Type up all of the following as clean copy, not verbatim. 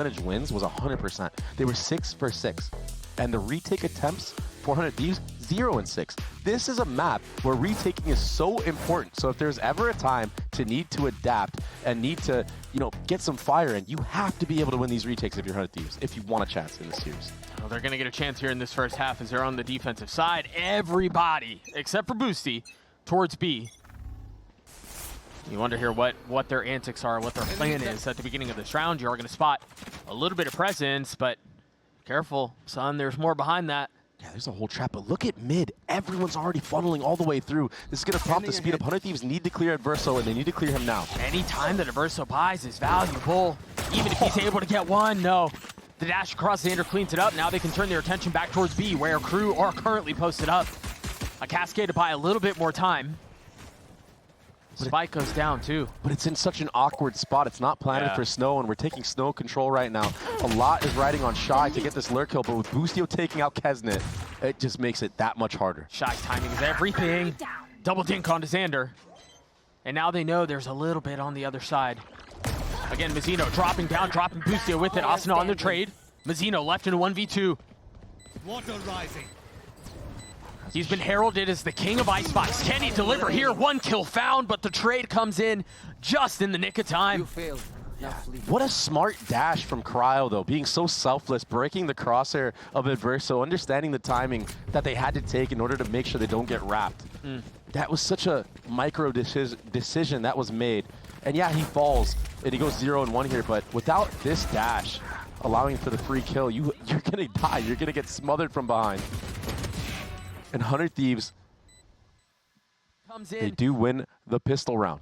percentage wins was 100%. They were 6 for 6. And the retake attempts, 400 Thieves, 0 and 6. This is a map where retaking is so important. So if there's ever a time to need to adapt and need to, get some fire in, you have to be able to win these retakes if you're 100 Thieves, if you want a chance in this series. Well, they're going to get a chance here in this first half as they're on the defensive side. Everybody, except for Boosty, towards B. You wonder here what their antics are, what their plan is at the beginning of this round. You are going to spot a little bit of presence, but careful, son, there's more behind that. Yeah, there's a whole trap, but look at mid. Everyone's already funneling all the way through. This is going to prompt the speed up. 100 Thieves need to clear Adverso, and they need to clear him now. Any time that Adverso buys is valuable. Even if he's able to get one, no. The dash across, Xander cleans it up. Now they can turn their attention back towards B, where KRU are currently posted up. A cascade to buy a little bit more time. Spike goes down too. But it's in such an awkward spot. It's not planted for Snow, and we're taking Snow control right now. A lot is riding on Shy to get this lurk kill, but with Boostio taking out Kesnet, it just makes it that much harder. Shy's timing is everything. Double dink onto Xander. And now they know there's a little bit on the other side. Again, Mazzino dropping down, dropping Boostio with it. Asuna on the trade. Mazzino left in a 1v2. Water rising. He's been heralded as the king of ice spikes. Can he deliver here? One kill found, but the trade comes in just in the nick of time. What a smart dash from Cryo, though, being so selfless, breaking the crosshair of Adverso, understanding the timing that they had to take in order to make sure they don't get wrapped. That was such a micro decision that was made. And yeah, he falls, and he goes 0 and 1 here, but without this dash, allowing for the free kill, you're gonna die. You're gonna get smothered from behind. And 100 Thieves, they do win the pistol round.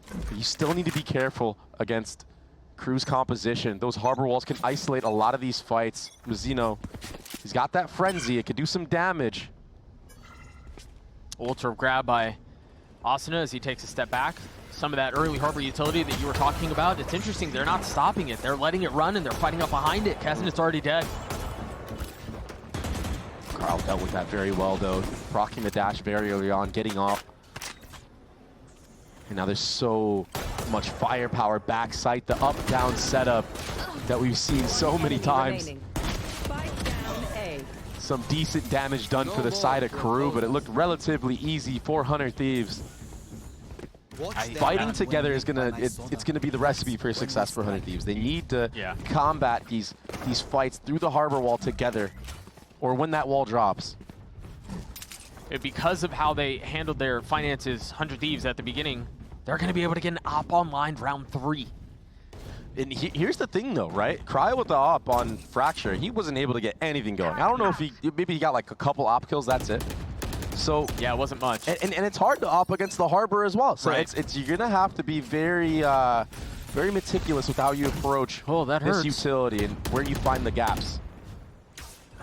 But you still need to be careful against KRU's composition. Those harbor walls can isolate a lot of these fights. Mazzino, he's got that frenzy. It could do some damage. Ultra grab by Asuna as he takes a step back. Some of that early harbor utility that you were talking about, it's interesting. They're not stopping it. They're letting it run, and they're fighting up behind it. Kesnet's already dead. Carl dealt with that very well, though. Proccing the dash very early on, getting off. And now there's so much firepower backside, the up-down setup that we've seen so many times. Some decent damage done for the side of KRU, but it looked relatively easy for 100 Thieves. Fighting together is it's gonna be the recipe for success for 100 Thieves. They need to combat these fights through the harbor wall together, or when that wall drops. Because of how they handled their finances, 100 Thieves at the beginning, they're going to be able to get an op online round 3. And here's the thing, though, right? Cryo with the op on Fracture, he wasn't able to get anything going. I don't know if maybe he got like a couple op kills, that's it. So yeah, it wasn't much. And it's hard to op against the harbor as well. So you're going to have to be very very meticulous with how you approach this utility and where you find the gaps.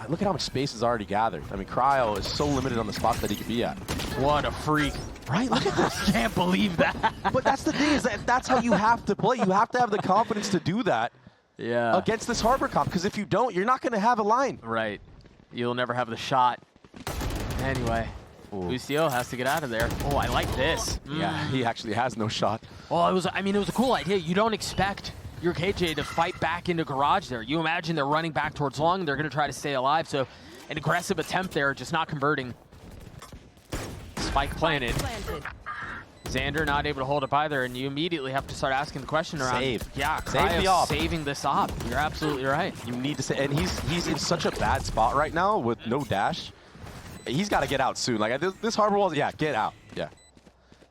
Look at how much space is already gathered. I mean, Cryo is so limited on the spots that he could be at. What a freak. Right? Look at this. I can't believe that. But that's the thing, is that's how you have to play. You have to have the confidence to do that against this harbor comp, because if you don't, you're not going to have a line. Right. You'll never have the shot. Anyway, Boostio has to get out of there. Oh, I like this. Yeah, he actually has no shot. Well, it was a cool idea. You don't expect your KJ to fight back into garage there. You imagine they're running back towards long, they're going to try to stay alive, so an aggressive attempt there, just not converting. Spike planted. Xander not able to hold up either, and you immediately have to start asking the question around. Yeah, save the op. Saving this op. You're absolutely right. You need to say, and he's in such a bad spot right now with no dash. He's got to get out soon. Like this harbor wall, get out. Yeah.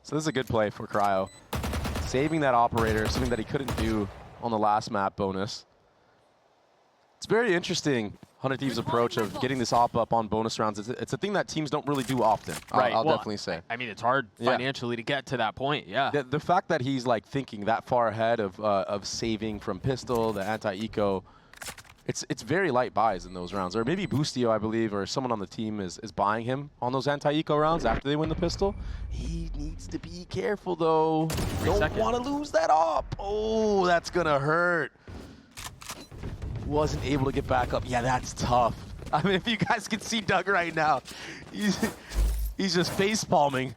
So this is a good play for Cryo. Saving that operator, something that he couldn't do on the last map bonus. It's very interesting, 100 Thieves' approach of getting this op up on bonus rounds. It's a thing that teams don't really do often. I'll definitely say. I mean, it's hard financially to get to that point. Yeah. The fact that he's like thinking that far ahead of saving from pistol, the anti-eco, it's very light buys in those rounds. Or maybe Boostio, I believe, or someone on the team is buying him on those anti-eco rounds after they win the pistol. He needs to be careful, though. Don't want to lose that op. Oh, that's going to hurt. Wasn't able to get back up. Yeah, that's tough. I mean, if you guys can see Doug right now, he's just face palming.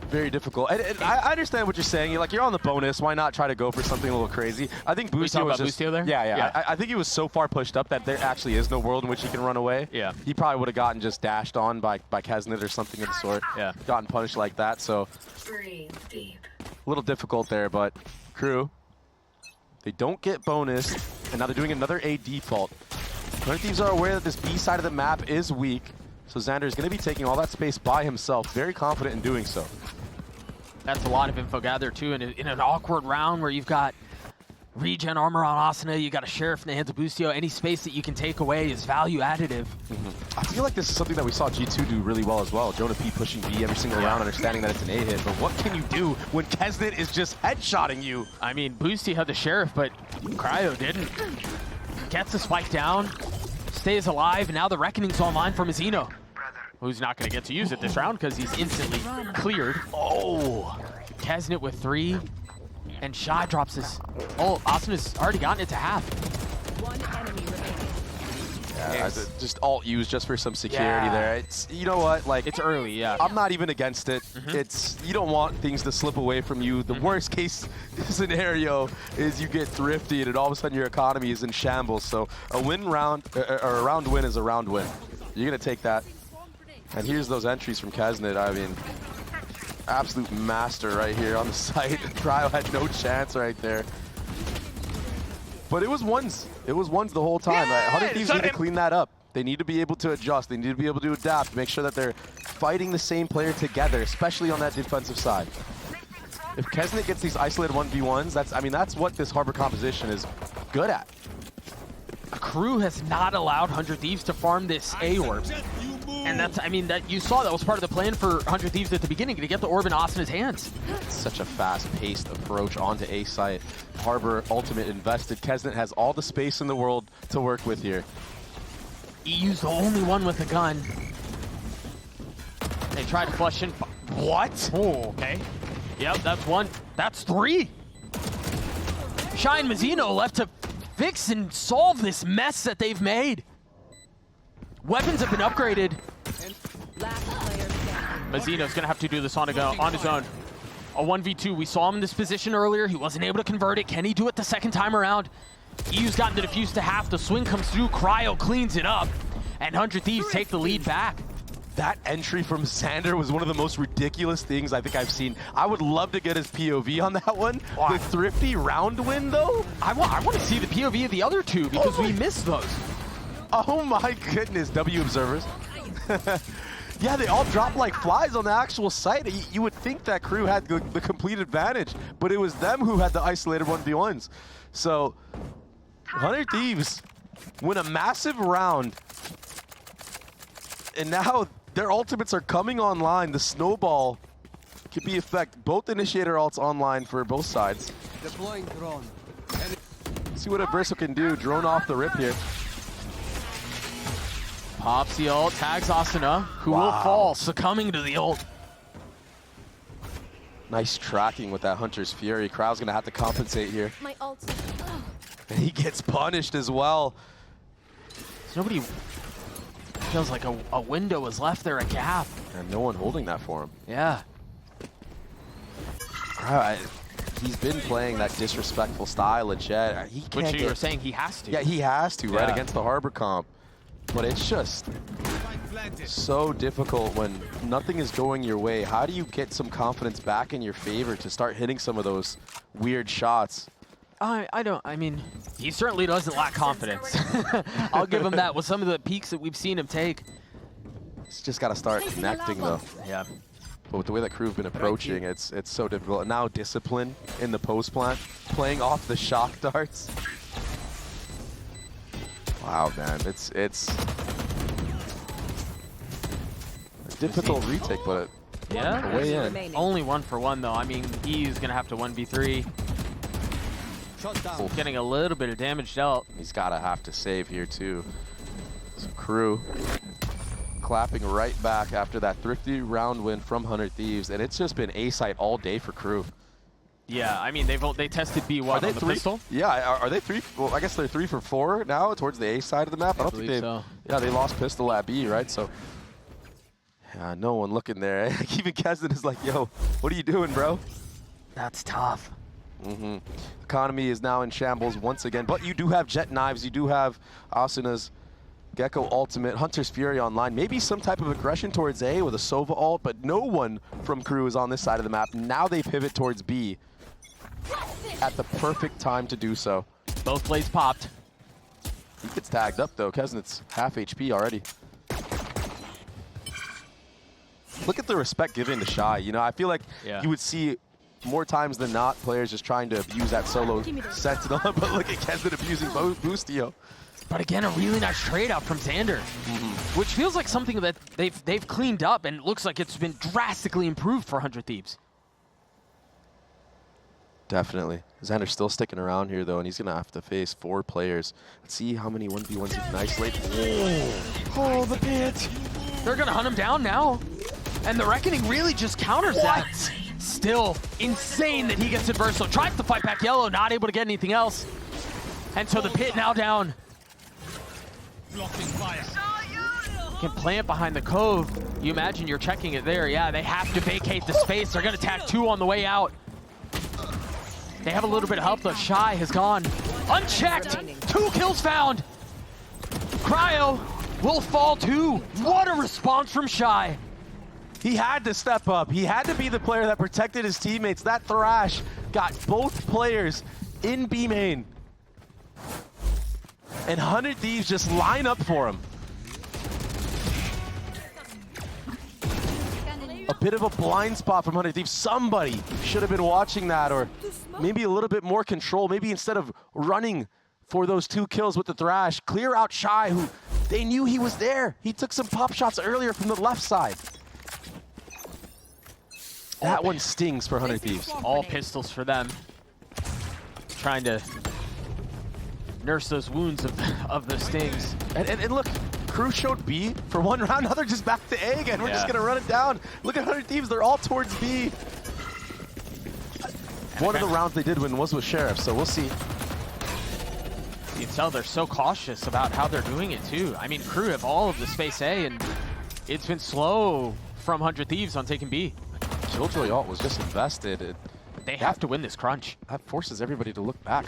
very difficult. And I understand what you're saying. You're on the bonus. Why not try to go for something a little crazy? I think Boostio was just... Boostio there? Yeah. I think he was so far pushed up that there actually is no world in which he can run away. Yeah. He probably would have gotten just dashed on by Kesnet or something of the sort. Yeah. Gotten punished like that, so... Breathe deep. A little difficult there, but KRU, they don't get bonus, and now they're doing another A default. Hunter Thieves are aware that this B side of the map is weak, so Xander is going to be taking all that space by himself, very confident in doing so. That's a lot of info gathered, too, in an awkward round where you've got regen armor on Asuna, you got a Sheriff in the hands of Boostio. Any space that you can take away is value additive. I feel like this is something that we saw G2 do really well as well. Jonah P pushing B every single round, understanding that it's an A hit, but what can you do when Kesnet is just headshotting you? I mean, Boostio had the Sheriff, but Cryo didn't. Gets the spike down, stays alive, and now the Reckoning's online from Azino, who's not going to get to use it this round because he's instantly cleared. Oh, Kesnet with 3, and Shy drops his... Oh, Asuna's already gotten it to half. One enemy remaining. Yeah, just alt use just for some security there. It's, you know what, it's early, yeah. I'm not even against it. It's, you don't want things to slip away from you. The worst case scenario is you get thrifty and all of a sudden your economy is in shambles. So a round win is a round win. You're gonna take that. And here's those entries from Kesnet. I mean, absolute master right here on the site. Cryo had no chance right there. But it was ones. It was ones the whole time. Hunter Thieves need to clean that up. They need to be able to adjust. They need to be able to adapt, make sure that they're fighting the same player together, especially on that defensive side. If Kesnet gets these isolated 1v1s, that's what this Harbor composition is good at. KRU has not allowed 100 Thieves to farm this A orb. And that's, you saw that was part of the plan for 100 Thieves at the beginning, to get the orb in Asuna's hands. Such a fast-paced approach onto A site. Harbor ultimate invested. Kesnet has all the space in the world to work with here. EU's the only one with a gun. They tried to flush in. What? Oh, okay. Yep, that's 1. That's 3. Shy and Mazzino left to fix and solve this mess that they've made. Weapons have been upgraded. Mazzino's gonna have to do this on his own. A 1v2, we saw him in this position earlier. He wasn't able to convert it. Can he do it the second time around? EU's gotten the defuse to half. The swing comes through. Cryo cleans it up. And 100 Thieves take the lead back. That entry from Xander was one of the most ridiculous things I think I've seen. I would love to get his POV on that one. Wow. The thrifty round win, though? I want to see the POV of the other two because we missed those. Oh my goodness, W observers. Yeah, they all dropped like flies on the actual site. You would think that KRU had the complete advantage, but it was them who had the isolated 1v1s. So, 100 Thieves win a massive round, and now their ultimates are coming online. The snowball could be effect. Both initiator ults online for both sides. Deploying drone. See what Averso can do. Drone off the rip here. Pops the ult, tags Asuna, who will fall, succumbing to the ult. Nice tracking with that Hunter's Fury. Crowd's gonna have to compensate here. My ult. And he gets punished as well. Nobody feels like a window was left there, a gap. And no one holding that for him. Yeah. He's been playing that disrespectful style of Jet. Which you were saying he has to. Yeah, he has to, right, against the Harbor comp. But it's just so difficult when nothing is going your way. How do you get some confidence back in your favor to start hitting some of those weird shots? He certainly doesn't lack confidence. I'll give him that with some of the peaks that we've seen him take. It's just got to start connecting, though. Yeah. But with the way that KRU have been approaching, it's so difficult. And now discipline in the post plant, playing off the shock darts. Wow, man, it's a difficult retake, but yeah, way in. Only 1 for 1 though. EU's gonna have to 1v3. Getting a little bit of damage dealt. He's gotta have to save here too. So KRU clapping right back after that thrifty round win from 100 Thieves, and it's just been A site all day for KRU. Yeah, they tested B what, are they on the pistol? Yeah, are they 3? Well, I guess they're 3 for 4 now towards the A side of the map. I don't think so. Yeah, they lost pistol at B, right? So Yeah, no one looking there. Even Kesden is like, yo, what are you doing, bro? That's tough. Economy is now in shambles once again, but you do have Jet Knives, you do have Asuna's Gecko ultimate, Hunter's Fury online, maybe some type of aggression towards A with a Sova ult, but no one from KRU is on this side of the map. Now they pivot towards B at the perfect time to do so. Both plays popped. He gets tagged up though, Kesnet's half HP already. Look at the respect given to Shy. You know, I feel like you would see more times than not players just trying to abuse that solo Sentinel, but look at Kesnet abusing Boostio. But again, a really nice trade out from Xander, which feels like something that they've cleaned up and looks like it's been drastically improved for 100 Thieves. Definitely. Xander's still sticking around here though, and he's gonna have to face 4 players. Let's see how many 1v1s he can isolate. Oh, the pit! They're gonna hunt him down now. And the Reckoning really just counters that. Still insane that he gets Adverso. Tries to fight back Yellow, not able to get anything else. And so the pit now down. Blocking fire. Can plant behind the cove. You imagine you're checking it there. Yeah, they have to vacate the space. They're gonna tag 2 on the way out. They have a little bit of help though. Shy has gone unchecked. 2 kills found. Cryo will fall too. What a response from Shy. He had to step up. He had to be the player that protected his teammates. That Thrash got both players in B main. And 100 Thieves just line up for him. A bit of a blind spot from 100 Thieves. Somebody should have been watching that, or maybe a little bit more control. Maybe instead of running for those 2 kills with the Thrash, clear out Shy, who they knew he was there. He took some pop shots earlier from the left side. That one stings for 100 Thieves. All pistols for them. Trying to nurse those wounds of the stings. And look, KRU showed B for 1 round. Now they're just back to A again. We're just going to run it down. Look at 100 Thieves. They're all towards B. One of the rounds they did win was with Sheriff, so we'll see. You can tell they're so cautious about how they're doing it, too. I mean, KRU have all of the space A, and it's been slow from 100 Thieves on taking B. Killjoy ult was just invested. They have to win this crunch. That forces everybody to look back.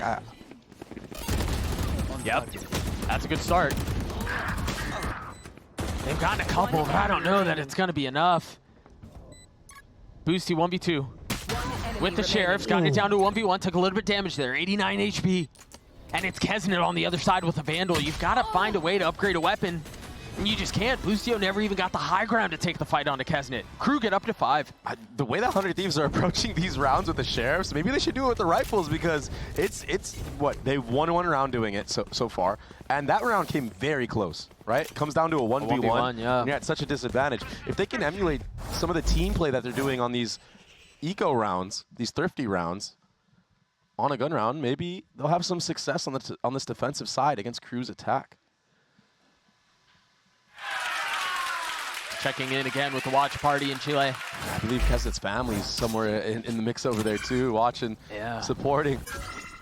Yep, that's a good start. They've gotten a couple, but I don't know that it's going to be enough. Boosty 1v2. With the Sheriff's, gotten it down to 1v1, took a little bit of damage there, 89 HP. And it's Kesnet on the other side with a Vandal. You've got to find a way to upgrade a weapon. And you just can't. Boostio never even got the high ground to take the fight onto Kesnet. KRU get up to 5. The way that 100 Thieves are approaching these rounds with the Sheriffs, maybe they should do it with the rifles, because it's what, they've won 1 round doing it so far. And that round came very close, right? It comes down to a 1v1. Yeah. And you're at such a disadvantage. If they can emulate some of the team play that they're doing on these eco rounds, these thrifty rounds, on a gun round, maybe they'll have some success on this defensive side against KRU's attack. Checking in again with the watch party in Chile. I believe Kesset's family's somewhere in the mix over there too, watching, supporting.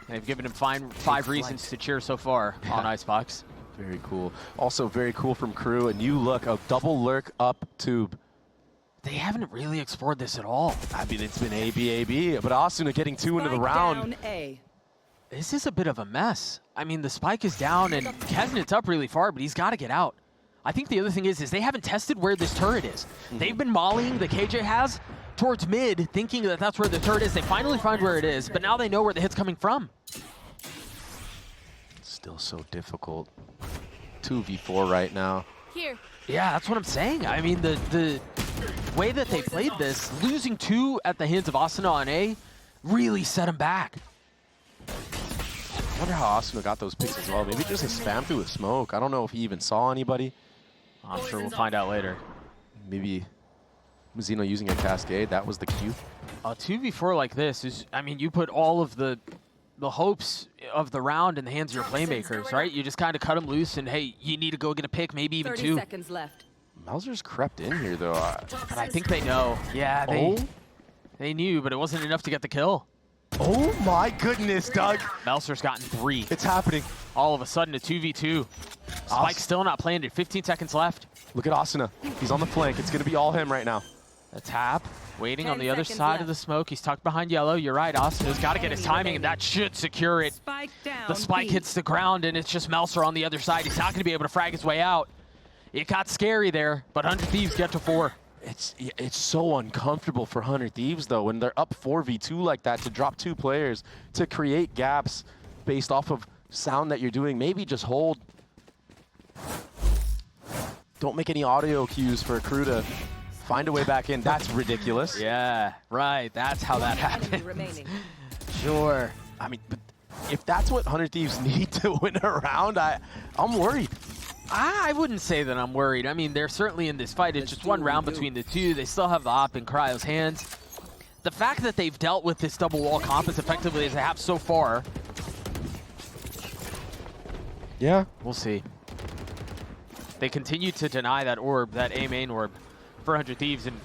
They've given him 5 reasons to cheer so far on Icebox. Very cool. Also very cool from KRU, a new look, a double lurk up tube. They haven't really explored this at all. I mean, it's been A, but Asuna getting 2 into the round. This is a bit of a mess. I mean, the spike is down and Kesnet's up really far, but he's got to get out. I think the other thing is they haven't tested where this turret is. They've been mollying, the KJ has, towards mid, thinking that that's where the turret is. They finally find where it is, but now they know where the hit's coming from. Still so difficult. 2v4 right now. Here. Yeah, that's what I'm saying. I mean, the way that they played this, losing 2 at the hands of Asuna on A, really set him back. I wonder how Asuna got those picks as well. Maybe just a spam through a smoke. I don't know if he even saw anybody. I'm sure we'll find out later. Maybe Muzino using a cascade. That was the cue. A 2v4 like this is, I mean, you put all of the hopes of the round in the hands of your playmakers, right? You just kind of cut them loose and, hey, you need to go get a pick, maybe even 2. 30 seconds left. Mauser's crept in here, though. But I think they know. Yeah, they knew, but it wasn't enough to get the kill. Oh my goodness, Doug. Melser's gotten 3. It's happening. All of a sudden, a 2v2. Spike still not planted. 15 seconds left. Look at Asuna. He's on the flank. It's going to be all him right now. A tap, waiting on 10 the other seconds side left. of the smoke. He's tucked behind yellow. You're right, Asuna's got to get his timing, and that should secure it. Spike down. The spike B. hits the ground, and it's just Melser on the other side. He's not going to be able to frag his way out. It got scary there, but 100 Thieves get to 4. It's so uncomfortable for 100 Thieves, though, when they're up 4v2 like that, to drop 2 players, to create gaps based off of sound that you're doing. Maybe just hold. Don't make any audio cues for a crew to find a way back in. That's ridiculous. Yeah, right. That's how that Enemy happened. remaining. Sure. I mean, but if that's what 100 Thieves need to win a round, I'm worried. I wouldn't say that I'm worried. I mean, they're certainly in this fight. It's just one round between the two. They still have the op in Cryo's hands. The fact that they've dealt with this double wall comp as effectively as they have so far, Yeah. we'll see. They continue to deny that orb, that A main orb, for 100 Thieves, and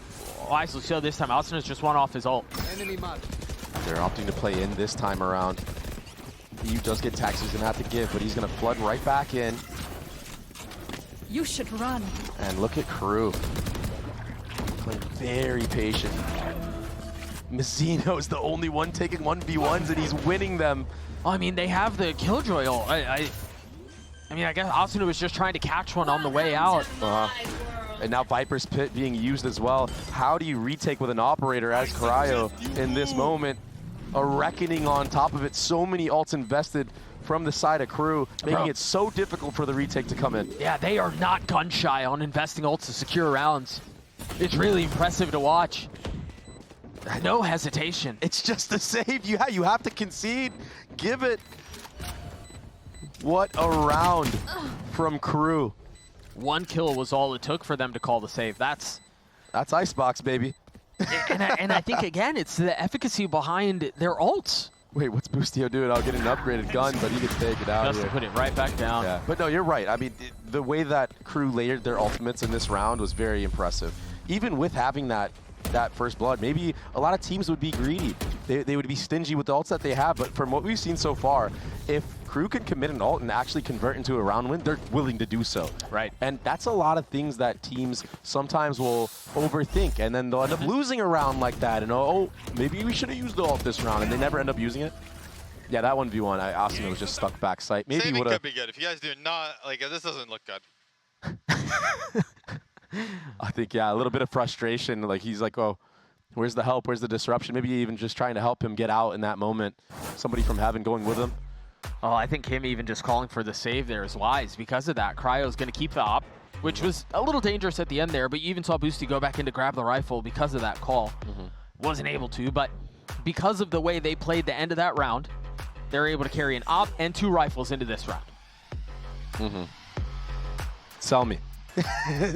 wisely so this time. Asuna's just one off his ult. They're opting to play in this time around. EU does get tax, he's going to have to give, but he's going to flood right back in. You should run. And look at KRU. Playing very patient. Mizzino's the only one taking 1v1s, and he's winning them. I mean, they have the Killjoy ult. I mean, I guess Asuna was just trying to catch one on the way out. And now Viper's Pit being used as well. How do you retake with an operator as Cryo in this moment? A reckoning on top of it. So many ults invested from the side of KRU, making it so difficult for the retake to come in. Yeah, they are not gun shy on investing ults to secure rounds. It's really impressive to watch. No hesitation. It's just a save. You have to concede. Give it. What a round from KRU. 1 kill was all it took for them to call the save. That's Icebox, baby. and I think, again, it's the efficacy behind their ults. Wait, what's Boostio doing? I'll get an upgraded gun, but he can take it out Just to here. put it right back down. Yeah, but no, you're right. I mean, the way that KRU layered their ultimates in this round was very impressive. Even with having that first blood, maybe a lot of teams would be greedy. They would be stingy with the ults that they have, but from what we've seen so far, if KRU can commit an ult and actually convert into a round win, they're willing to do so. Right. And that's a lot of things that teams sometimes will overthink, and then they'll end up losing a round like that, and oh, maybe we should have used the ult this round, and they never end up using it. Yeah, that 1v1, Asuna was just stuck back sight. Maybe Saving would could be good. If you guys do not, like, this doesn't look good. I think, yeah, a little bit of frustration. Like, he's like, oh, where's the help? Where's the disruption? Maybe even just trying to help him get out in that moment. Somebody from heaven going with him. Oh, I think him even just calling for the save there is wise. Because of that, Cryo's going to keep the op, which was a little dangerous at the end there, but you even saw Boosty go back in to grab the rifle because of that call. Wasn't able to, but because of the way they played the end of that round, they're able to carry an op and 2 rifles into this round. Sell me.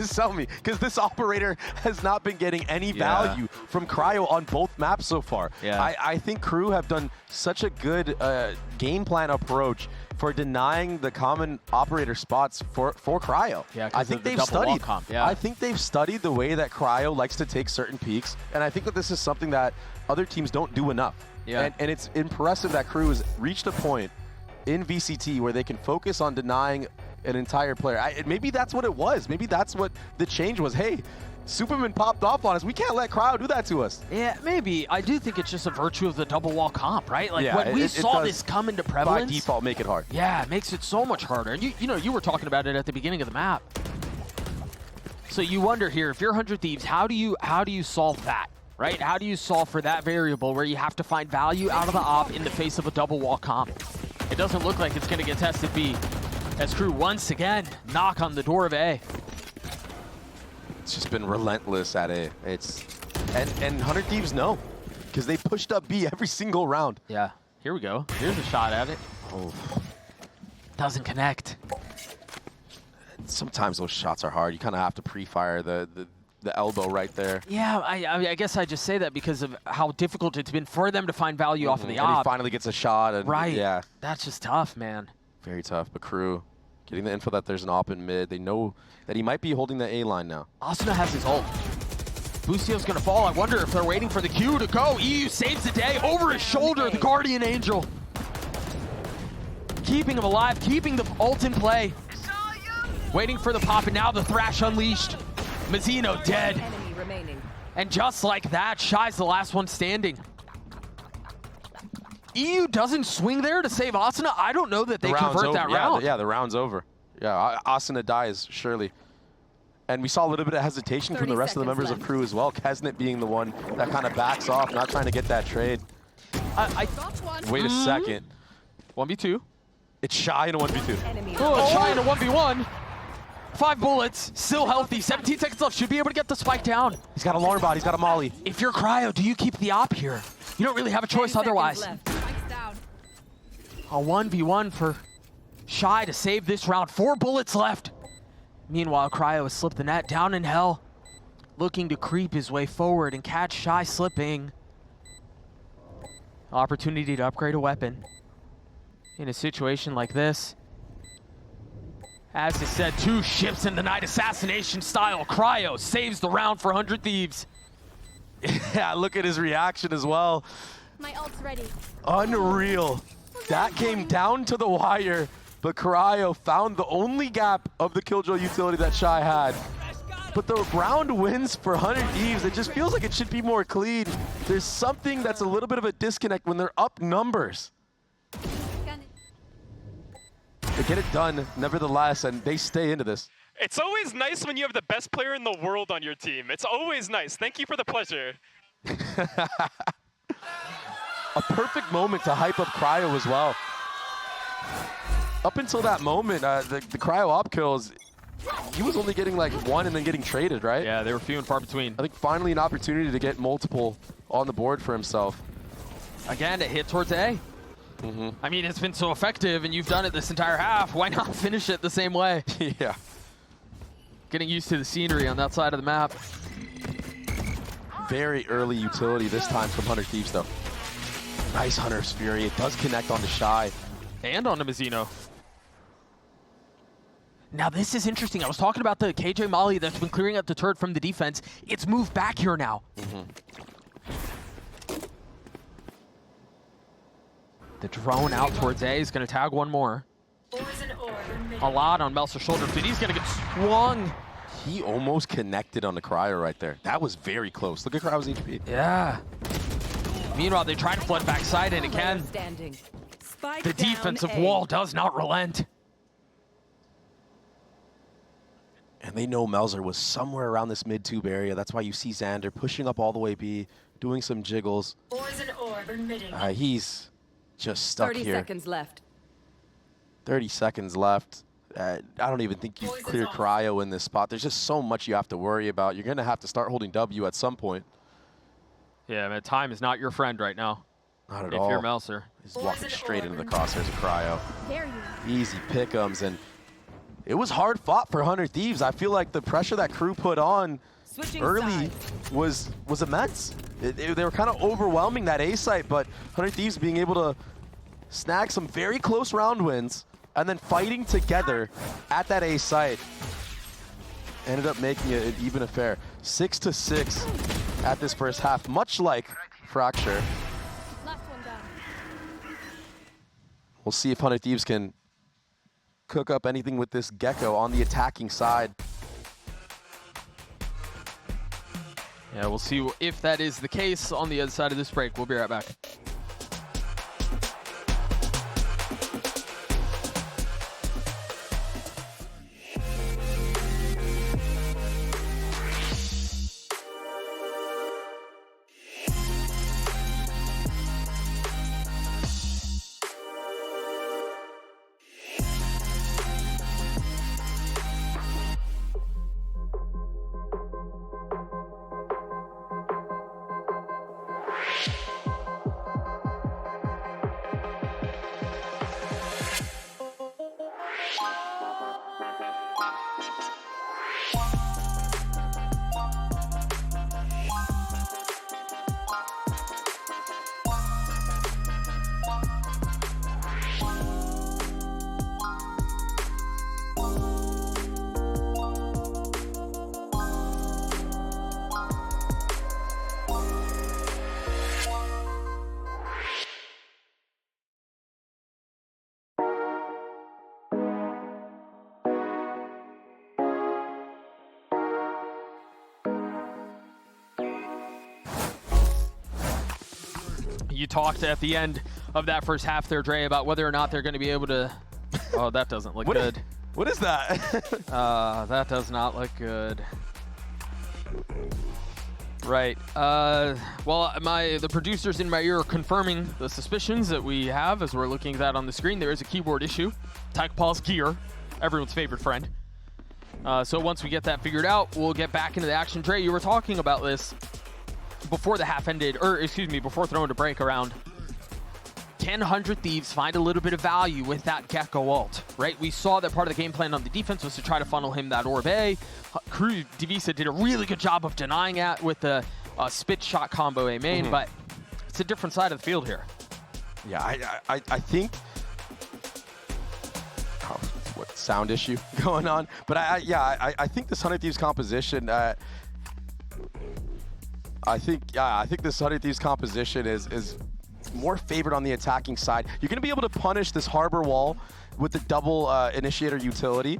Sell me, because this operator has not been getting any value from Cryo on both maps so far. Yeah. I think KRU have done such a good game plan approach for denying the common operator spots for Cryo. Yeah, I think they've studied. Yeah. I think they've studied the way that Cryo likes to take certain peaks, and I think that this is something that other teams don't do enough. Yeah. And it's impressive that KRU has reached a point in VCT where they can focus on denying an entire player. Maybe that's what it was. Maybe that's what the change was. Hey, Superman popped off on us. We can't let Cryo do that to us. Yeah, maybe. I do think it's just a virtue of the double wall comp, right? Like, Yeah, when we it saw does this come into prevalence, by default make it hard. yeah, it makes it so much harder. And you know, you were talking about it at the beginning of the map. So you wonder here, if you're 100 Thieves, how do you solve that, right? How do you solve for that variable where you have to find value out of the op in the face of a double wall comp? It doesn't look like it's going to get tested B, as KRU once again knock on the door of A. It's just been relentless at A. And 100 Thieves know, because they pushed up B every single round. Yeah, here we go. Here's a shot at it. Oh. Doesn't connect. Sometimes those shots are hard. You kind of have to pre-fire the elbow right there. Yeah, I guess I just say that because of how difficult it's been for them to find value off of the And he op. finally gets a shot. And Right. Yeah. That's just tough, man. Very tough. But KRU getting the info that there's an op in mid. They know that he might be holding the A line now. Asuna has his ult. Boostio's gonna fall. I wonder if they're waiting for the Q to go. EU saves the day over his shoulder, the Guardian Angel. Keeping him alive, keeping the ult in play. Waiting for the pop, and now the Thrash unleashed. Mazzino dead. Enemy remaining. And just like that, Shy's the last one standing. EU doesn't swing there to save Asuna. I don't know that they convert that round. Yeah, the round's over. Yeah, Asuna dies, surely. And we saw a little bit of hesitation from the rest of the members of crew as well. Kesnet being the one that kind of backs off, not trying to get that trade. Wait a second. 1v2. It's Shy in a 1v2. Enemy. Oh, Shy in a 1v1. 5 bullets, still healthy. 17 seconds left. Should be able to get the spike down. He's got a alarm bot. He's got a molly. If you're Cryo, do you keep the op here? You don't really have a choice otherwise. Spike's down. A 1v1 for Shy to save this round. 4 bullets left. Meanwhile, Cryo has slipped the net down in hell, looking to creep his way forward and catch Shy slipping. Opportunity to upgrade a weapon in a situation like this. As I said, 2 ships in the night, assassination style. Cryo saves the round for 100 Thieves. Yeah, look at his reaction as well. My ult's ready. Unreal. That came down to the wire, but Cryo found the only gap of the Killjoy utility that Shy had. But the round wins for 100 Thieves. It just feels like it should be more clean. There's something that's a little bit of a disconnect when they're up numbers. They get it done, nevertheless, and they stay into this. It's always nice when you have the best player in the world on your team. It's always nice. Thank you for the pleasure. A perfect moment to hype up Cryo as well. Up until that moment, the Cryo op kills, he was only getting like 1 and then getting traded, right? Yeah, they were few and far between. I think finally an opportunity to get multiple on the board for himself. Again, a hit towards A. I mean, it's been so effective, and you've done it this entire half. Why not finish it the same way? Yeah. Getting used to the scenery on that side of the map. Very early utility this time from 100 Thieves, though. Nice Hunter's Fury. It does connect onto Shy. And on to Mazzino. Now, this is interesting. I was talking about the KJ Molly that's been clearing up the turret from the defense. It's moved back here now. The drone out towards A is going to tag one more. A lot on Melser's shoulder, but he's going to get swung. He almost connected on the Cryo right there. That was very close. Look at Cryo's HP. Yeah. Meanwhile, they try to flood backside, and again, the defensive wall does not relent. And they know Melzer was somewhere around this mid-tube area. That's why you see Xander pushing up all the way B, doing some jiggles. He's just stuck 30 here. 30 seconds left. 30 seconds left. I don't even think you clear Cryo in this spot. There's just so much you have to worry about. You're going to have to start holding W at some point. Yeah, man, time is not your friend right now. Not at all. If you're Melzer. He's walking straight into the crosshairs of Cryo. Dare you. Easy pick'ems, and it was hard fought for 100 Thieves. I feel like the pressure that crew put on early was immense. They were kind of overwhelming that A site, but 100 Thieves being able to snag some very close round wins and then fighting together at that A site ended up making it an even affair. 6-6 at this first half, much like Fracture. Last one down. We'll see if 100 Thieves can cook up anything with this Gecko on the attacking side. Yeah, we'll see if that is the case on the other side of this break. We'll be right back. You talked at the end of that first half there, Dre, about whether or not they're going to be able to... Oh, that doesn't look good. What is that? That does not look good. Right. Well, the producers in my ear are confirming the suspicions that we have as we're looking at that on the screen. There is a keyboard issue. Paul's gear, everyone's favorite friend. So once we get that figured out, we'll get back into the action. Dre, you were talking about this before the half ended, or excuse me, before throwing a break around. Can 100 Thieves find a little bit of value with that Gecko ult, right? We saw that part of the game plan on the defense was to try to funnel him that Orb A. KRU Divisa did a really good job of denying that with the spit shot combo A main, but it's a different side of the field here. Yeah, I think... Oh, what sound issue going on? But I think this 100 Thieves composition... I think this 100 Thieves composition is more favored on the attacking side. You're going to be able to punish this harbor wall with the double initiator utility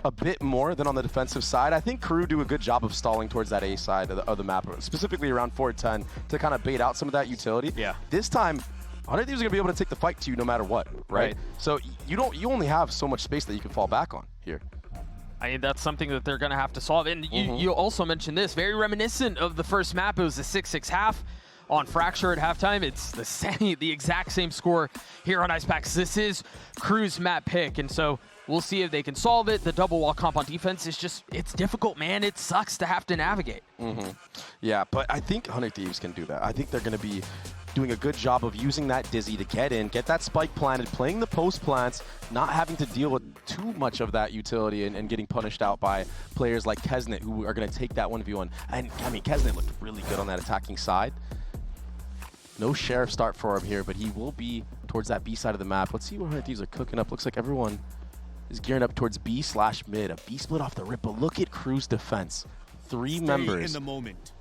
a bit more than on the defensive side. I think KRU do a good job of stalling towards that A side of the map, specifically around 410, to kind of bait out some of that utility. Yeah. This time, 100 Thieves are going to be able to take the fight to you no matter what, right? So you only have so much space that you can fall back on here. I mean, that's something that they're going to have to solve. And you also mentioned this, very reminiscent of the first map. It was a 6-6 half on Fracture at halftime. It's the exact same score here on Icepacks. This is KRU's map pick, and so we'll see if they can solve it. The double wall comp on defense is just, it's difficult, man. It sucks to have to navigate. Yeah, but I think 100 Thieves can do that. I think they're going to be doing a good job of using that Dizzy to get in, get that spike planted, playing the post plants, not having to deal with too much of that utility and getting punished out by players like Kesnet, who are going to take that 1v1. And I mean, Kesnet looked really good on that attacking side. No Sheriff start for him here, but he will be towards that B side of the map. Let's see what 100 Thieves are cooking up. Looks like everyone is gearing up towards B/mid. A B split off the rip, but look at KRU's defense. 3 members. In the moment.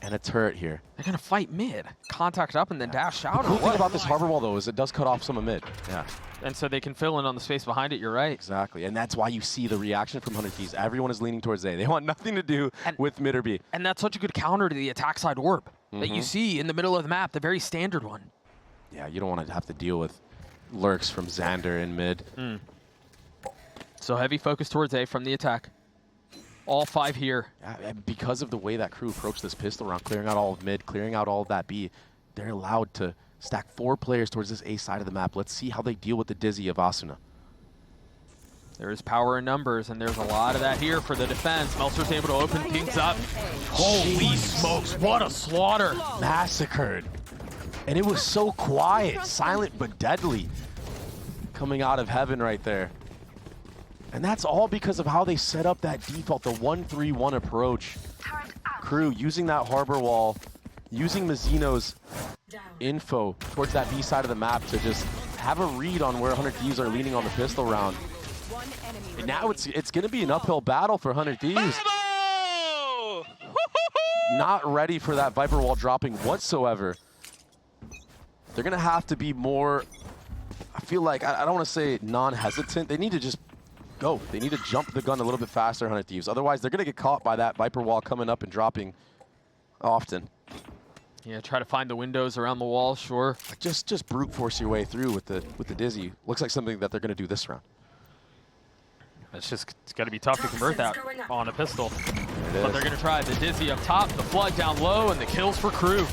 And a turret here. They're going to fight mid. Contact up and then dash out. The cool thing about this harbor wall, though, is it does cut off some of mid. Yeah. And so they can fill in on the space behind it. You're right. Exactly. And that's why you see the reaction from 100 Thieves. Everyone is leaning towards A. They want nothing to do with mid or B. And that's such a good counter to the attack side orb that you see in the middle of the map, the very standard one. Yeah, you don't want to have to deal with lurks from Xander in mid. So heavy focus towards A from the attack. All 5 here. Because of the way that KRU approached this pistol round, clearing out all of mid, clearing out all of that B, they're allowed to stack 4 players towards this A side of the map. Let's see how they deal with the Dizzy of Asuna. There is power in numbers, and there's a lot of that here for the defense. Meltzer's able to open things up. Holy smokes, what a slaughter. Massacred. And it was so quiet, silent but deadly, coming out of heaven right there. And that's all because of how they set up that default, the 1-3-1 approach. KRU using that harbor wall, using Mazzino's info towards that B side of the map to just have a read on where 100 Thieves are leaning on the pistol round. And now it's going to be an uphill battle for 100 Thieves. Not ready for that Viper wall dropping whatsoever. They're going to have to be more, I feel like, I don't want to say non-hesitant. They need to just go. They need to jump the gun a little bit faster, 100 Thieves. Otherwise, they're going to get caught by that Viper wall coming up and dropping often. Yeah, try to find the windows around the wall, sure. Just brute force your way through with the Dizzy. Looks like something that they're going to do this round. It's got to be tough to convert that on a pistol. But they're going to try the Dizzy up top, the flood down low, and the kills for KRU.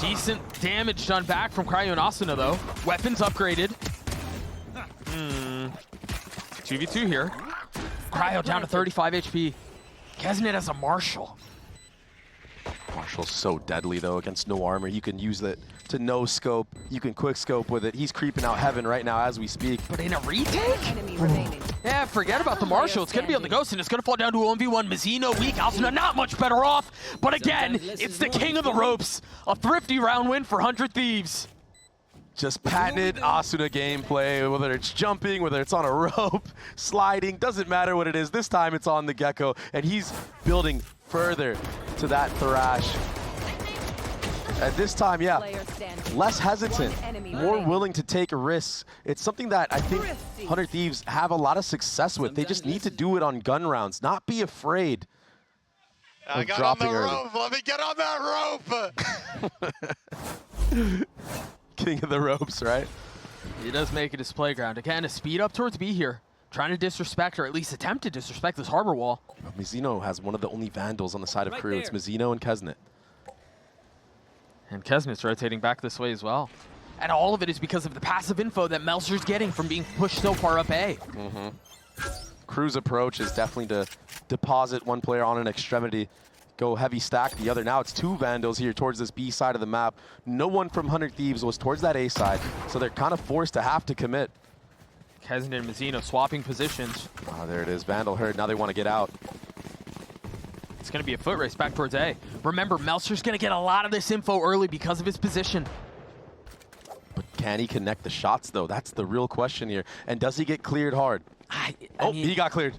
Decent damage done back from KRU and Asuna, though. Weapons upgraded. 2v2 here. KRU down to 35 HP. Kesnet as a Marshall. Marshall's so deadly, though, against no armor. You can use it to no scope. You can quick scope with it. He's creeping out heaven right now as we speak. But in a retake? Yeah, forget about the Marshall. It's going to be on the Ghost, and it's going to fall down to a 1v1. Mazzino weak. Asuna not much better off. But again, it's the king of the ropes. A thrifty round win for 100 Thieves. Just patented Asuna gameplay, whether it's jumping, whether it's on a rope, sliding, doesn't matter what it is. This time it's on the Gecko, and he's building further to that Thrash. At this time, yeah, less hesitant, more willing to take risks. It's something that I think 100 Thieves have a lot of success with. They just need to do it on gun rounds, not be afraid of dropping early. Let me get on that rope! King of the ropes, right? He does make it his playground. Again, a speed up towards B here. Trying to disrespect, or at least attempt to disrespect, this harbor wall. Mizzino has one of the only Vandals on the side of KRU. It's Mizzino and Kesnet. And Kesnet's rotating back this way as well. And all of it is because of the passive info that Meltzer's getting from being pushed so far up A. KRU's approach is definitely to deposit one player on an extremity, go heavy stack the other. Now it's 2 Vandals here towards this B side of the map. No one from 100 Thieves was towards that A side, so they're kind of forced to have to commit. Kesnet and Mizzino swapping positions. Oh, there it is. Vandal heard. Now they want to get out. It's going to be a foot race back towards A. Remember, Meltzer's going to get a lot of this info early because of his position. But can he connect the shots, though? That's the real question here. And does he get cleared hard? I Oh, mean, he got cleared.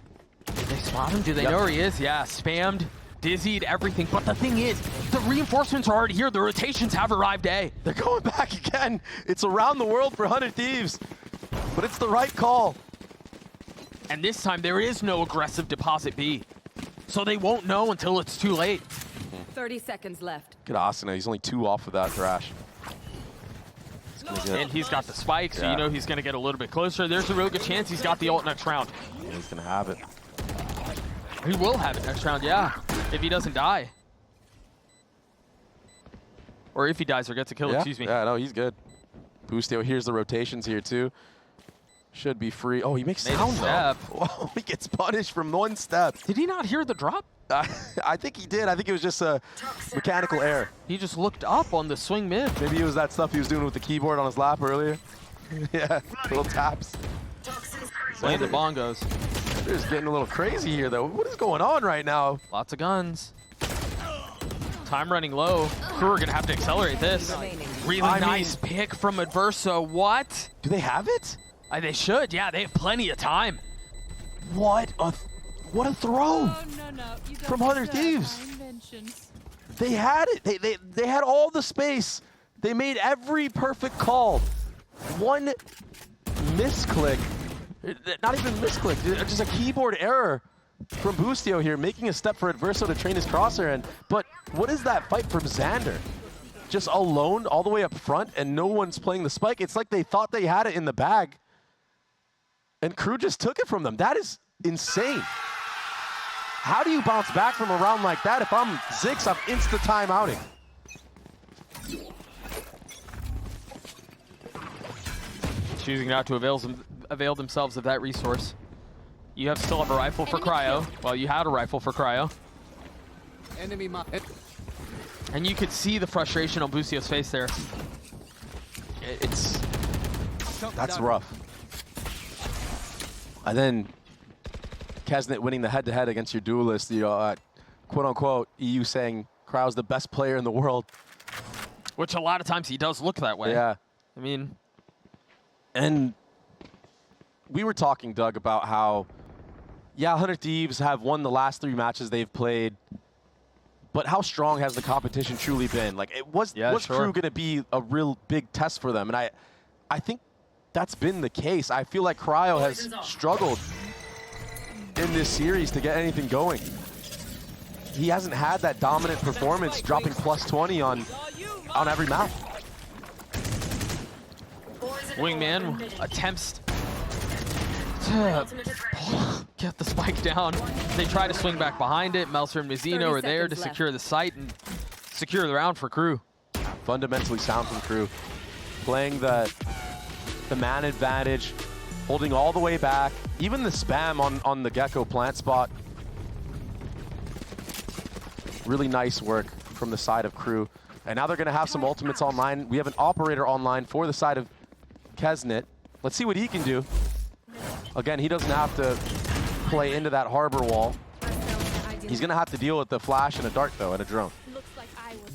did they spot him? Do they Yep. know where he is? Yeah, spammed, dizzied, everything. But the thing is, the reinforcements are already here. The rotations have arrived A. They're going back again. It's around the world for 100 Thieves. But it's the right call. And this time, there is no aggressive deposit B. So they won't know until it's too late. 30 seconds left. Look at Asuna. He's only 2 off of that thrash. He's gonna get, And he's got the spike, so Yeah. you know he's going to get a little bit closer. There's a real good chance he's got the ult next round. yeah, he's going to have it. He will have it next round, yeah, if he doesn't die. Or if he dies or gets a kill, Yeah, excuse me. yeah, no, he's good. Boostio hears the rotations here, too. Should be free. Oh, he makes Made a sound, step. though. Whoa, he gets punished from 1 step. Did he not hear the drop? I think he did. I think it was just a mechanical error. He just looked up on the swing mid. Maybe it was that stuff he was doing with the keyboard on his lap earlier. Yeah, little taps. Playing the bongos. They're just getting a little crazy here, though. What is going on right now? Lots of guns. Time running low. KRU are going to have to accelerate this. Really I nice pick from Adverso. What? Do they have it? They should. Yeah, they have plenty of time. What a throw! Oh, no. You don't From 100 deserve Thieves. my inventions. They had it. They had all the space. They made every perfect call. One misclick, not even misclick, just a keyboard error from Boostio here, making a step for Adverso to train his crosshair in. But what is that fight from Xander? Just alone all the way up front and no one's playing the spike. It's like they thought they had it in the bag and KRU just took it from them. That is insane. How do you bounce back from a round like that? If I'm Zix, I'm insta-timeouting. Choosing not to avail themselves of that resource. You still have a rifle for Cryo. Well, you had a rifle for Cryo. And you could see the frustration on Boostio's face there. That's rough. And then Kesnet winning the head-to-head against your duelist, quote-unquote, EU saying Cryo's the best player in the world. Which a lot of times he does look that way. Yeah. I mean, And we were talking, Doug, about how, yeah, 100 Thieves have won the last 3 matches they've played, but how strong has the competition truly been? Like, was KRU going to be a real big test for them? And I think that's been the case. I feel like Cryo has struggled in this series to get anything going. He hasn't had that dominant performance, dropping +20 on every map. Wingman attempts to get the spike down. They try to swing back behind it. Meltzer and Mizzino are there to secure the site and secure the round for KRU. Fundamentally sound from KRU. Playing the man advantage, holding all the way back. Even the spam on the Gecko plant spot. Really nice work from the side of KRU. And now they're going to have some ultimates online. We have an operator online for the side of Kesnet. Let's see what he can do. Again, he doesn't have to play into that harbor wall. He's going to have to deal with the flash and a dart, though, and a drone. Looks like I was.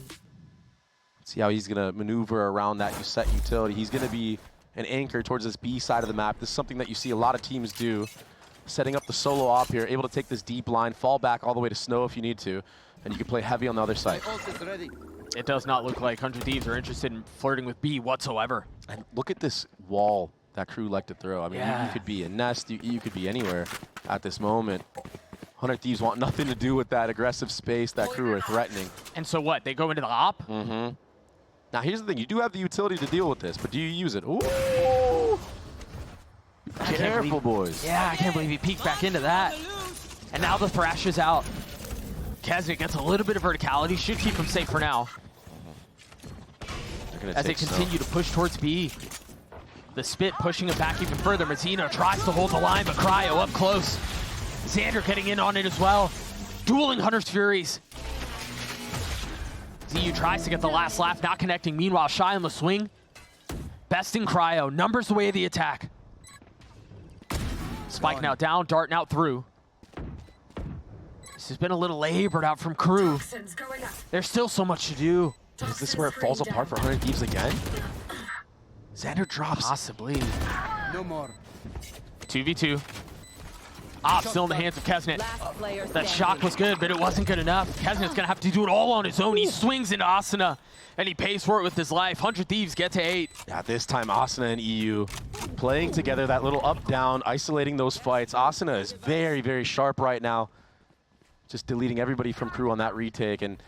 See how he's going to maneuver around that set utility. He's going to be an anchor towards this B side of the map. This is something that you see a lot of teams do. Setting up the solo op here, able to take this deep line, fall back all the way to snow if you need to, and you can play heavy on the other side. It does not look like 100 Thieves are interested in flirting with B whatsoever. And look at this wall that KRU like to throw. I mean, you could be in Nest, you could be anywhere at this moment. 100 Thieves want nothing to do with that aggressive space that KRU are threatening. And so what? They go into the op? Mm-hmm. Now here's the thing, you do have the utility to deal with this, but do you use it? Ooh! Careful, boys. Yeah, I can't believe he peeked back into that. And now the Thrash is out. Kesnet gets a little bit of verticality, should keep him safe for now. As they continue to push towards B. The Spit pushing him back even further. Mazzino tries to hold the line, but Cryo up close. Xander getting in on it as well. Dueling Hunter's Furies. ZU tries to get the last laugh, not connecting. Meanwhile, Shy on the swing. Besting Cryo, numbers away the attack. Spike now down, Dart now through. This has been a little labored out from KRU. There's still so much to do. Is this where it falls apart for 100 Thieves again? Xander drops. Possibly. No more. 2v2. Still in the hands of Kesnet. That shock was good, but it wasn't good enough. Kesnet's gonna have to do it all on his own. He swings into Asuna, and he pays for it with his life. 100 Thieves get to 8. Yeah, this time Asuna and EU playing together, that little up-down, isolating those fights. Asuna is very, very sharp right now. Just deleting everybody from KRU on that retake, and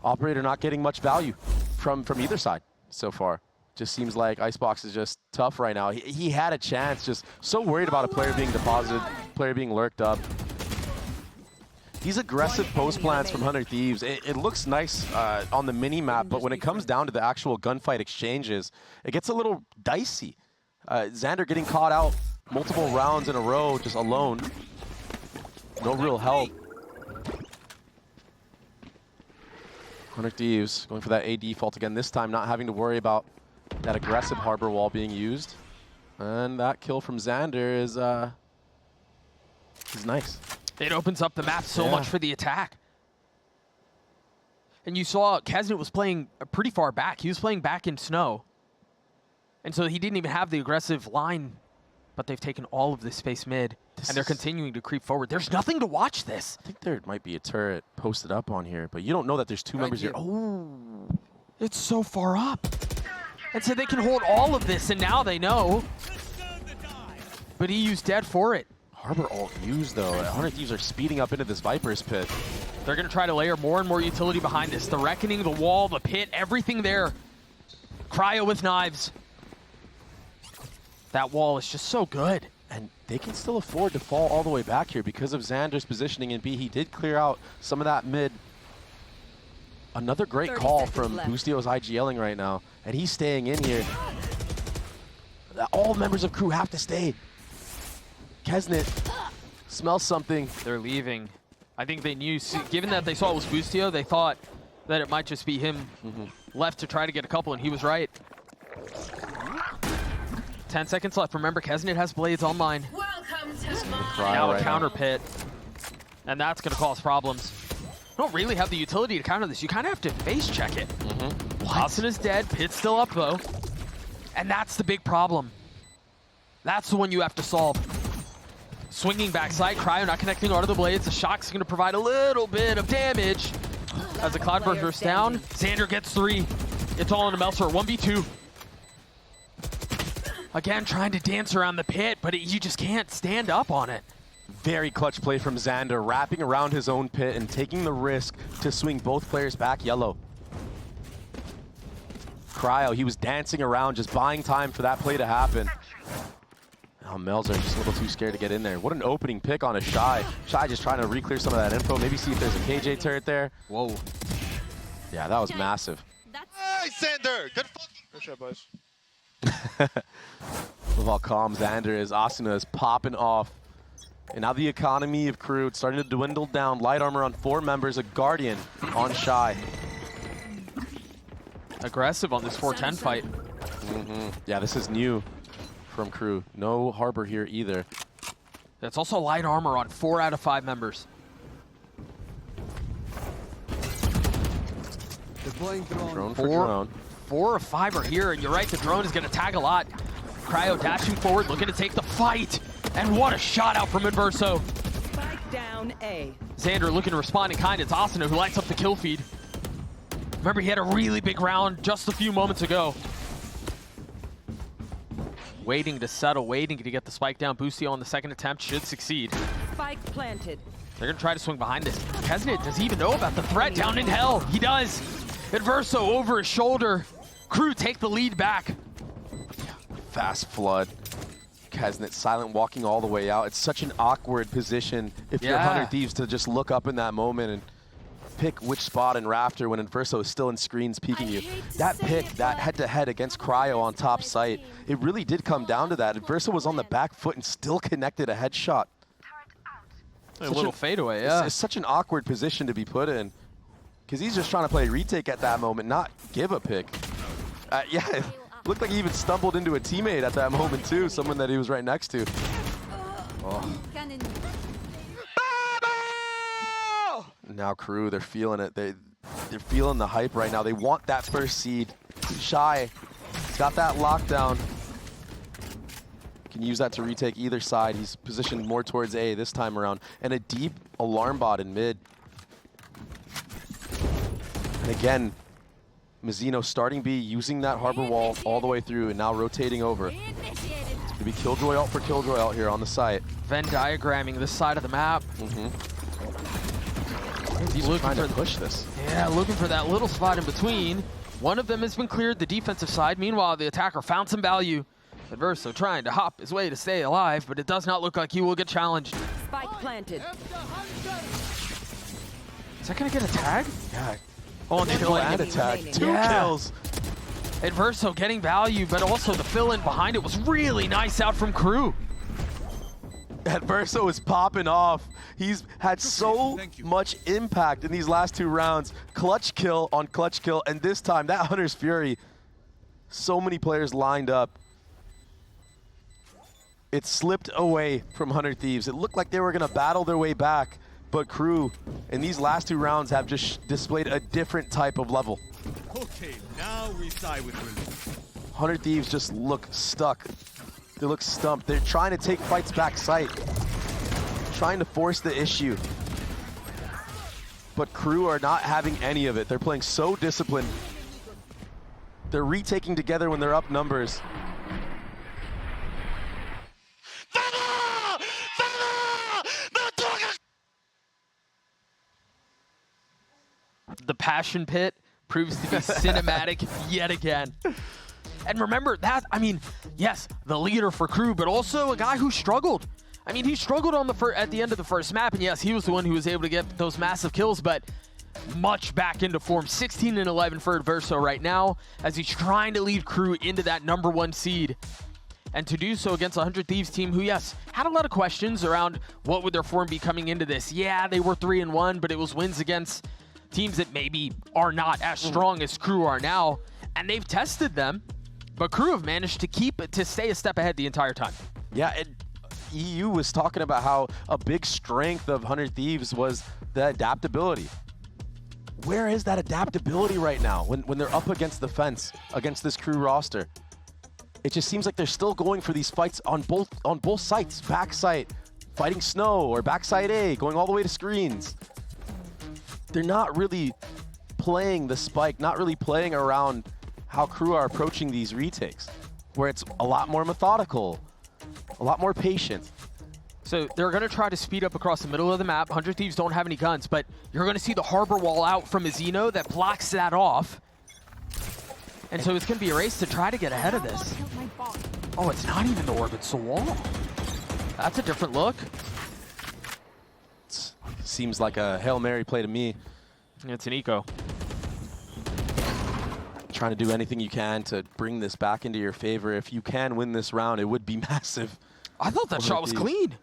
Operator not getting much value from either side so far. Just seems like Icebox is just tough right now. He had a chance, just so worried about a player being deposited, player being lurked up. These aggressive post plants from 100 Thieves, it looks nice on the mini map, but when it comes down to the actual gunfight exchanges, it gets a little dicey. Xander getting caught out multiple rounds in a row, just alone. No real help. 100 Thieves going for that A default again, this time not having to worry about that aggressive harbor wall being used. And that kill from Xander is nice. It opens up the map so much for the attack. And you saw Kesnet was playing pretty far back. He was playing back in snow. And so he didn't even have the aggressive line, but they've taken all of this space mid, and they're continuing to creep forward. There's nothing to watch this. I think there might be a turret posted up on here, but you don't know that there's two members here. Oh, it's so far up. And so they can hold all of this, and now they know. But EU's dead for it. Harbor ult used, though. 100 Thieves are speeding up into this Viper's pit. They're going to try to layer more and more utility behind this. The Reckoning, the wall, the pit, everything there. Cryo with knives. That wall is just so good. And they can still afford to fall all the way back here because of Xander's positioning in B. He did clear out some of that mid. Another great call from Boostio's IGLing right now. And he's staying in here. All members of KRU have to stay. Kesnet smells something. They're leaving. I think they knew, given that they saw it was Boostio, they thought that it might just be him left to try to get a couple, and he was right. 10 seconds left. Remember, Kesnet has blades online. Now a counter pit. And that's going to cause problems. You don't really have the utility to counter this. You kind of have to face check it. Watson is dead. Pit's still up, though. And that's the big problem. That's the one you have to solve. Swinging backside. Cryo not connecting onto the blades. The shock's going to provide a little bit of damage. As the Cloudburst bursts down, Xander gets 3. It's all in a Meltzer. 1v2. Again, trying to dance around the pit, but you just can't stand up on it. Very clutch play from Xander, wrapping around his own pit and taking the risk to swing both players back yellow. Cryo, he was dancing around, just buying time for that play to happen. Now Melzer just a little too scared to get in there. What an opening pick on a Shy. Shy just trying to re-clear some of that info, maybe see if there's a KJ turret there. Whoa. Yeah, that was massive. Hey, Xander! Good fucking... Good shot, boys. With all calm, Xander is Asuna is popping off. And now the economy of KRU, it's starting to dwindle down. Light armor on 4 members, a Guardian on Shy. Aggressive on this 410 fight. Yeah, this is new from KRU. No Harbor here either. That's also light armor on 4 out of 5 members. Deploying Drone for drone. 4 or 5 are here, and you're right, the drone is going to tag a lot. Cryo dashing forward, looking to take the fight. And what a shot out from Inverso. Spike down A. Xander looking to respond in kind. It's Asuna who lights up the kill feed. Remember, he had a really big round just a few moments ago. Waiting to settle, waiting to get the spike down. Boostio on the second attempt should succeed. Spike planted. They're going to try to swing behind this. Kesnet, does he even know about the threat down in hell? He does. Inverso over his shoulder. KRU take the lead back. Fast flood. Kesnet silent walking all the way out. It's such an awkward position if you're 100 Thieves to just look up in that moment and pick which spot in Rafter when Inverso is still in screens peeking you. That pick, that head-to-head against Cryo on top site, it really did come down to that. Inverso was on the back foot and still connected a headshot. A little fadeaway, yeah. It's such an awkward position to be put in because he's just trying to play retake at that moment, not give a pick. Yeah, it looked like he even stumbled into a teammate at that moment too, someone that he was right next to. Oh. Now KRU, they're feeling it. They're feeling the hype right now. They want that first seed. Shy, got that lockdown. Can use that to retake either side. He's positioned more towards A this time around. And a deep alarm bot in mid. And again, Mizzino starting B, using that harbor wall all the way through and now rotating over. It's going to be Killjoy out for Killjoy out here on the site. Venn diagramming this side of the map. He's looking to push this. Yeah, looking for that little spot in between. One of them has been cleared, the defensive side. Meanwhile, the attacker found some value. Adverso trying to hop his way to stay alive, but it does not look like he will get challenged. Spike planted. Is that going to get a tag? Yeah. Oh, and Kill and a tag. Two kills. Adverso getting value, but also the fill-in behind it was really nice out from KRU. Adverso is popping off. He's had so much impact in these last 2 rounds. Clutch kill on clutch kill, and this time, that Hunter's Fury, so many players lined up. It slipped away from 100 Thieves. It looked like they were going to battle their way back, but KRU in these last 2 rounds have just displayed a different type of level. Okay, now we side with relief. 100 Thieves just look stuck. They look stumped. They're trying to take fights back site, trying to force the issue. But KRU are not having any of it. They're playing so disciplined. They're retaking together when they're up numbers. The passion pit proves to be cinematic yet again. And remember that, I mean, yes, the leader for KRU, but also a guy who struggled. I mean, he struggled on at the end of the first map, and yes, he was the one who was able to get those massive kills, but much back into form. 16 and 11 for Adverso right now, as he's trying to lead KRU into that #1 seed. And to do so against a 100 Thieves team who, yes, had a lot of questions around what would their form be coming into this. Yeah, they were 3-1, but it was wins against teams that maybe are not as strong as KRU are now, and they've tested them. But KRU have managed to stay a step ahead the entire time. Yeah, EU was talking about how a big strength of 100 Thieves was the adaptability. Where is that adaptability right now when they're up against the fence, against this KRU roster? It just seems like they're still going for these fights on both sites, backside, fighting snow, or backside A, going all the way to screens. They're not really playing the spike, not really playing around how KRU are approaching these retakes, where it's a lot more methodical, a lot more patient. So they're going to try to speed up across the middle of the map. 100 Thieves don't have any guns, but you're going to see the harbor wall out from Mizzino that blocks that off. And so it's going to be a race to try to get ahead of this. Oh, it's not even the Orbitzel wall. That's a different look. Seems like a Hail Mary play to me. It's an eco. Trying to do anything you can to bring this back into your favor. If you can win this round, it would be massive. I thought that shot was clean.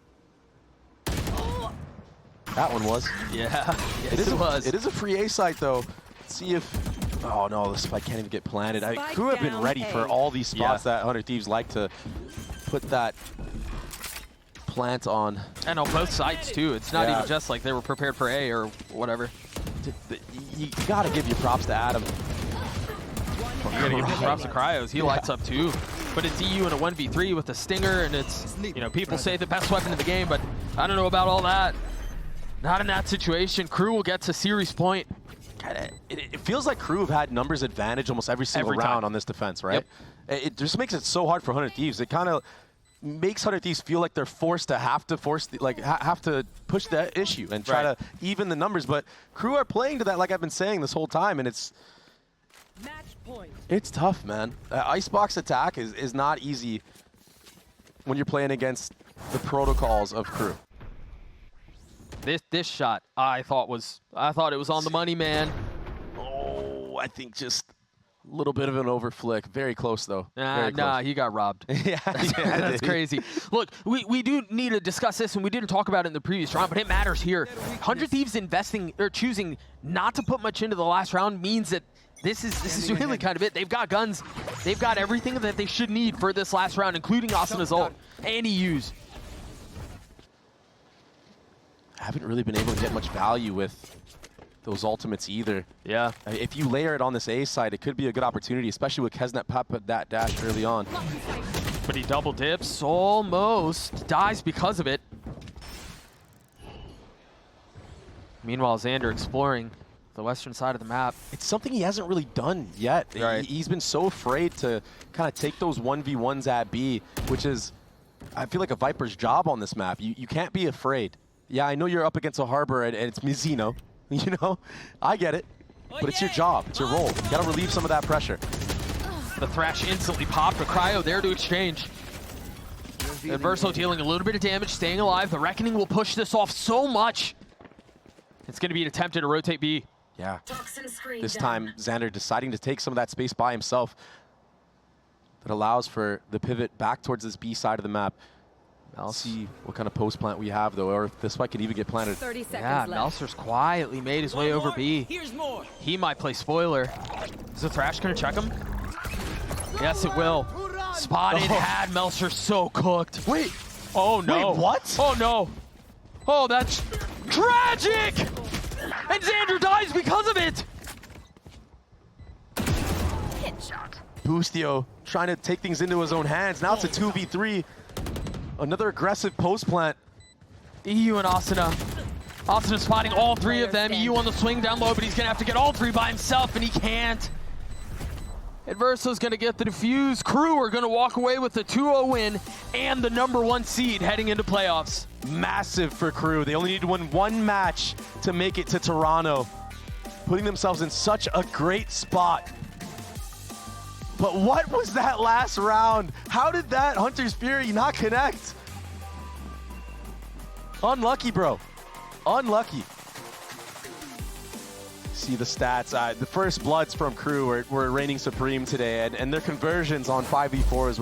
That one was. Yeah, yes, it was. It is a free A site, though. Let's see if... Oh, no, this fight can't even get planted. KRU have been ready for all these spots that 100 Thieves like to put that plant on. And on both sides, too. It's not even just like they were prepared for A or whatever. You got to give your props to Adam. You got to give your props to Cryos. He lights up, too. But it's EU in a 1v3 with a Stinger, and it's, you know, people say the best weapon in the game, but I don't know about all that. Not in that situation. KRU will get to series point. It feels like KRU have had numbers advantage almost every single round on this defense, right? Yep. It just makes it so hard for 100 Thieves. It kind of makes 100 Thieves feel like they're forced to have to push that issue and try to even the numbers. But KRU are playing to that, like I've been saying this whole time, and it's point. It's tough, man. Icebox attack is not easy when you're playing against the protocols of KRU. This shot I thought it was on the money, man. Oh, I think just a little bit of an overflick. Very close, though. Very Nah, close. he got robbed. Yeah, That's crazy. Look, we do need to discuss this, and we didn't talk about it in the previous round, but it matters here. 100 Thieves investing or choosing not to put much into the last round means that this is really kind of it. They've got guns. They've got everything that they should need for this last round, including Asana's ult and EU's. I haven't really been able to get much value with those ultimates either. Yeah. If you layer it on this A side, it could be a good opportunity, especially with Kesnet Papa that dash early on. But he double dips, almost dies because of it. Meanwhile, Xander exploring the western side of the map. It's something he hasn't really done yet. Right. He's been so afraid to kind of take those 1v1s at B, which is, I feel like, a Viper's job on this map. You can't be afraid. Yeah, I know you're up against a Harbor and it's Mizzino, you know? I get it, but it's your job, it's your role. You gotta relieve some of that pressure. The Thrash instantly popped, but Cryo there to exchange. And Verso dealing a little bit of damage, staying alive. The Reckoning will push this off so much. It's going to be an attempt to rotate B. Yeah. This time, Xander deciding to take some of that space by himself. That allows for the pivot back towards this B side of the map. Let's see what kind of post plant we have, though, or if this fight can even get planted. 30 seconds Yeah, left. Melser's quietly made his way over B. Here's more. He might play spoiler. Is the Thrash going to check him? Yes, it will. Spotted, had Melser so cooked. Wait, Oh, no. wait, what? Oh, no. Oh, that's tragic! And Xander dies because of it! Boostio trying to take things into his own hands. Now it's a 2v3. Another aggressive post plant. EU and Asana. Asana spotting all three of them. EU on the swing down low, but he's gonna have to get all three by himself, and he can't. Adverso's gonna get the defuse. KRU are gonna walk away with the 2-0 win and the #1 seed heading into playoffs. Massive for KRU. They only need to win one match to make it to Toronto. Putting themselves in such a great spot. But what was that last round? How did that Hunter's Fury not connect? Unlucky, bro. Unlucky. See the stats. The first bloods from KRU were reigning supreme today, and their conversions on 5v4s